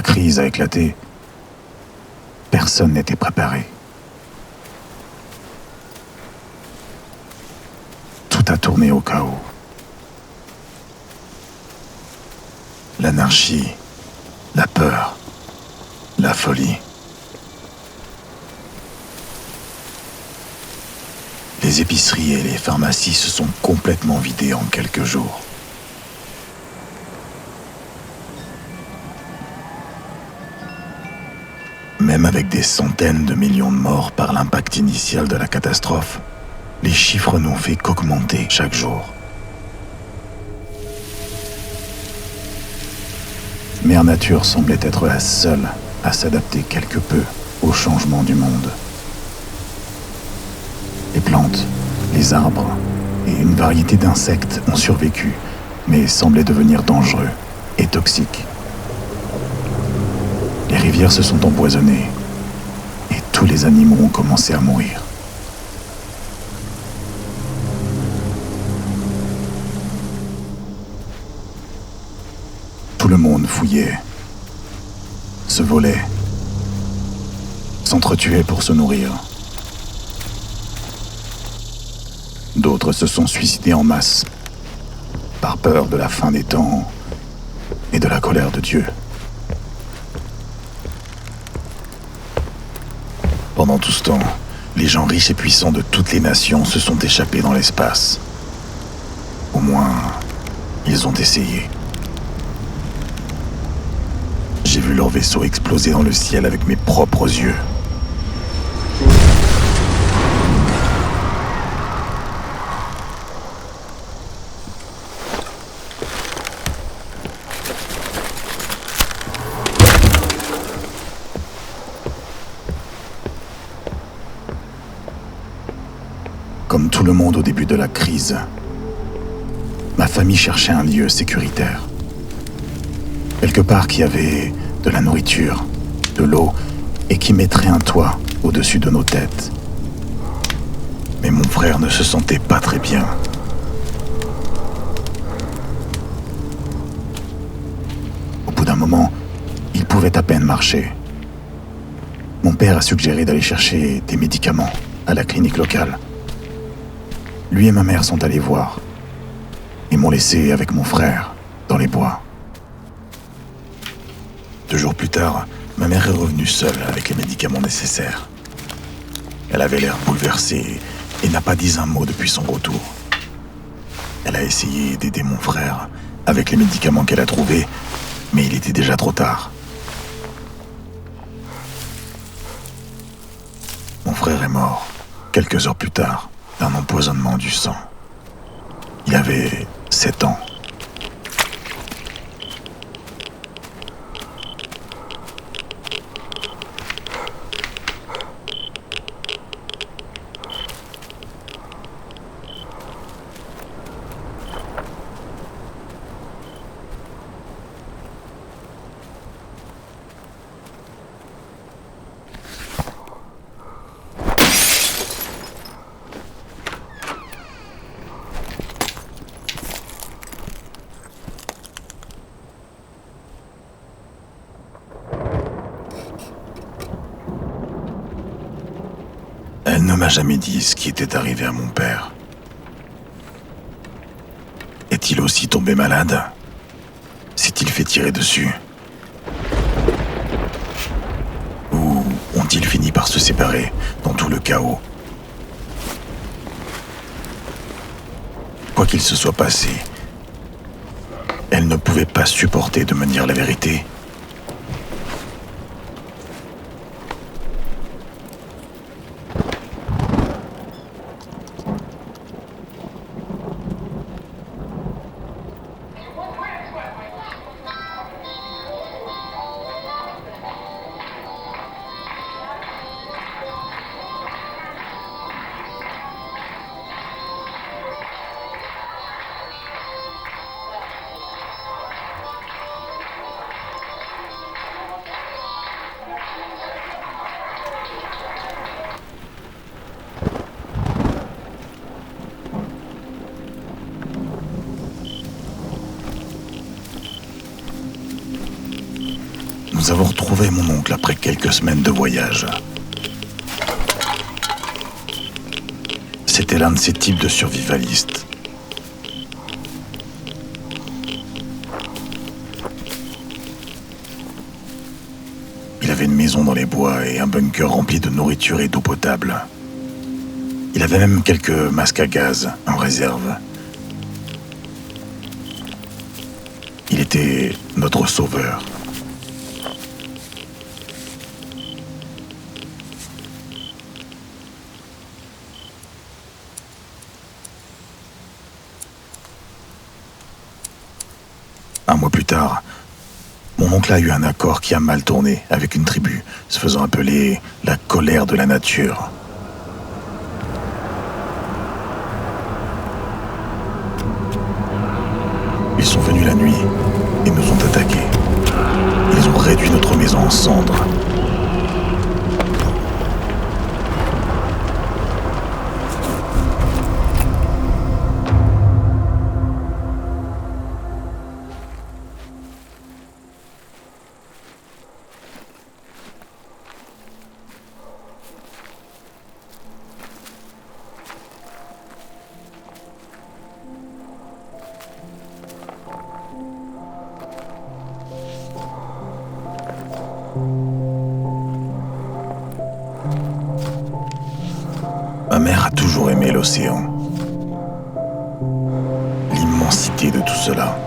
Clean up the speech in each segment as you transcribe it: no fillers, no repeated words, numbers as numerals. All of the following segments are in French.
la crise a éclaté, personne n'était préparé. Tout a tourné au chaos. L'anarchie, la peur, la folie. Les épiceries et les pharmacies se sont complètement vidées en quelques jours. Même avec des centaines de millions de morts par l'impact initial de la catastrophe, les chiffres n'ont fait qu'augmenter chaque jour. Mère Nature semblait être la seule à s'adapter quelque peu au changement du monde. Les plantes, les arbres et une variété d'insectes ont survécu, mais semblaient devenir dangereux et toxiques. Les rivières se sont empoisonnées et tous les animaux ont commencé à mourir. Tout le monde fouillait, se volait, s'entretuait pour se nourrir. D'autres se sont suicidés en masse, par peur de la fin des temps et de la colère de Dieu. Pendant tout ce temps, les gens riches et puissants de toutes les nations se sont échappés dans l'espace. Au moins, ils ont essayé. J'ai vu leur vaisseau exploser dans le ciel avec mes propres yeux. Comme tout le monde au début de la crise, ma famille cherchait un lieu sécuritaire. Quelque part qui avait de la nourriture, de l'eau et qui mettrait un toit au-dessus de nos têtes. Mais mon frère ne se sentait pas très bien. Au bout d'un moment, il pouvait à peine marcher. Mon père a suggéré d'aller chercher des médicaments à la clinique locale. Lui et ma mère sont allés voir et m'ont laissé avec mon frère dans les bois. 2 jours plus tard, ma mère est revenue seule avec les médicaments nécessaires. Elle avait l'air bouleversée et n'a pas dit un mot depuis son retour. Elle a essayé d'aider mon frère avec les médicaments qu'elle a trouvés, mais il était déjà trop tard. Mon frère est mort quelques heures plus tard d'un empoisonnement du sang. Il avait 7 ans. Elle ne m'a jamais dit ce qui était arrivé à mon père. Est-il aussi tombé malade? S'est-il fait tirer dessus? Ou ont-ils fini par se séparer dans tout le chaos? Quoi qu'il se soit passé, elle ne pouvait pas supporter de me dire la vérité. Nous avons retrouvé mon oncle après quelques semaines de voyage. C'était l'un de ces types de survivalistes. Il avait une maison dans les bois et un bunker rempli de nourriture et d'eau potable. Il avait même quelques masques à gaz en réserve. Il était notre sauveur. Un mois plus tard, mon oncle a eu un accord qui a mal tourné avec une tribu, se faisant appeler la colère de la nature. Ils sont venus la nuit et nous ont attaqués. Ils ont réduit notre maison en cendres. Ma mère a toujours aimé l'océan. L'immensité de tout cela.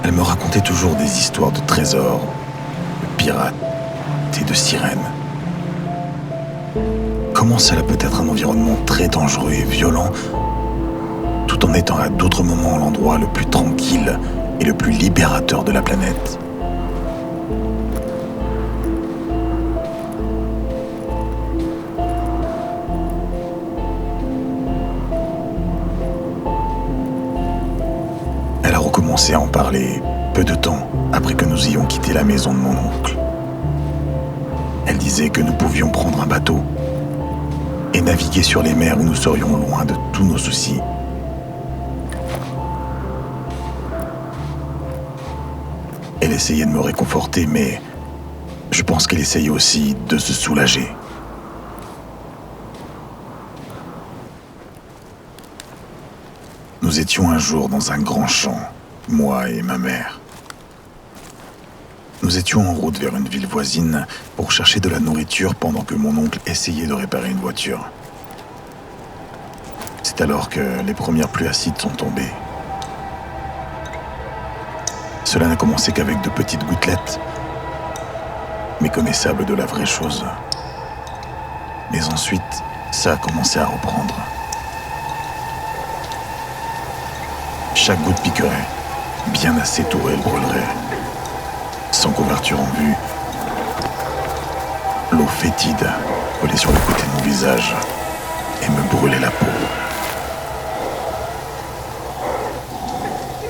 Elle me racontait toujours des histoires de trésors, de pirates et de sirènes. Comment cela peut être un environnement très dangereux et violent, tout en étant à d'autres moments l'endroit le plus tranquille et le plus libérateur de la planète. Elle a recommencé à en parler peu de temps après que nous ayons quitté la maison de mon oncle. Elle disait que nous pouvions prendre un bateau et naviguer sur les mers où nous serions loin de tous nos soucis. Elle essayait de me réconforter, mais je pense qu'elle essayait aussi de se soulager. Nous étions un jour dans un grand champ, moi et ma mère. Nous étions en route vers une ville voisine pour chercher de la nourriture pendant que mon oncle essayait de réparer une voiture. C'est alors que les premières pluies acides sont tombées. Cela n'a commencé qu'avec de petites gouttelettes, méconnaissables de la vraie chose. Mais ensuite, ça a commencé à reprendre. Chaque goutte piquerait, bien assez tôt elle brûlerait. Sans couverture en vue, l'eau fétide collait sur le côté de mon visage et me brûlait la peau.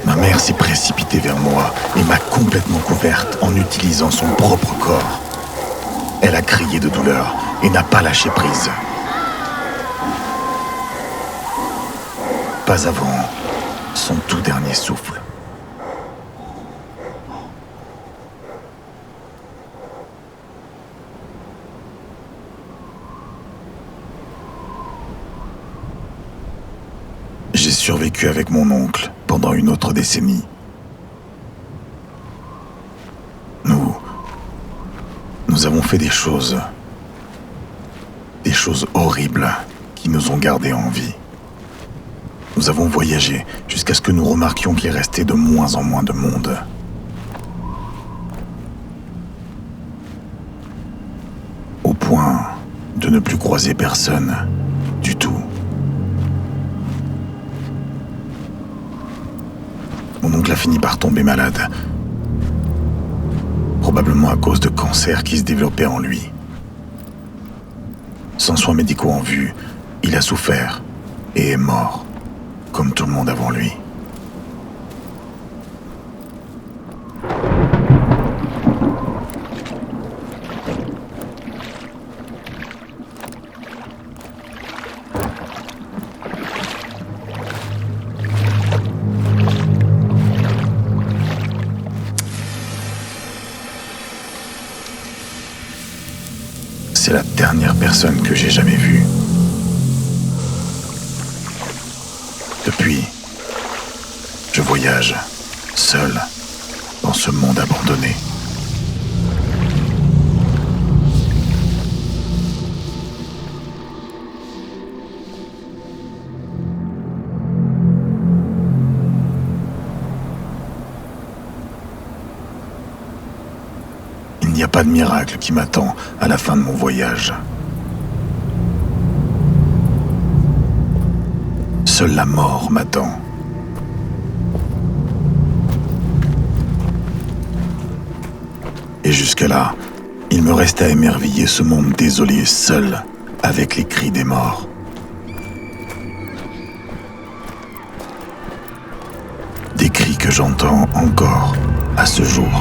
Ma mère s'est précipitée vers moi et m'a complètement couverte en utilisant son propre corps. Elle a crié de douleur et n'a pas lâché prise. Pas avant son tout dernier souffle. J'ai survécu avec mon oncle pendant une autre décennie. Nous avons fait des choses horribles qui nous ont gardés en vie. Nous avons voyagé jusqu'à ce que nous remarquions qu'il restait de moins en moins de monde. Au point de ne plus croiser personne du tout. Mon oncle a fini par tomber malade, probablement à cause de cancer qui se développait en lui. Sans soins médicaux en vue, il a souffert et est mort, comme tout le monde avant lui. C'est la dernière personne que j'ai jamais vue. Depuis, je voyage, seul, dans ce monde abandonné. Il n'y a pas de miracle qui m'attend à la fin de mon voyage. Seule la mort m'attend. Et jusque-là, il me reste à émerveiller ce monde désolé seul avec les cris des morts. Des cris que j'entends encore à ce jour.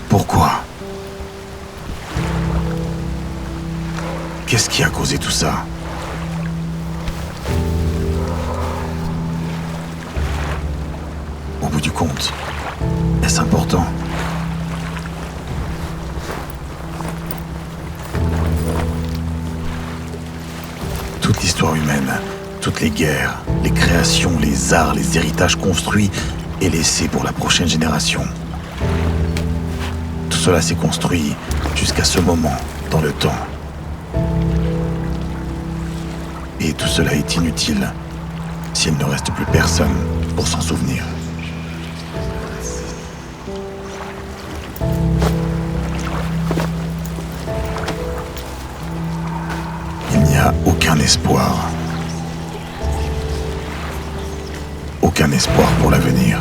Pourquoi? Qu'est-ce qui a causé tout ça? Au bout du compte, est-ce important? Toute l'histoire humaine, toutes les guerres, les créations, les arts, les héritages construits et laissés pour la prochaine génération. Tout cela s'est construit jusqu'à ce moment dans le temps. Et tout cela est inutile s'il ne reste plus personne pour s'en souvenir. Il n'y a aucun espoir. Aucun espoir pour l'avenir.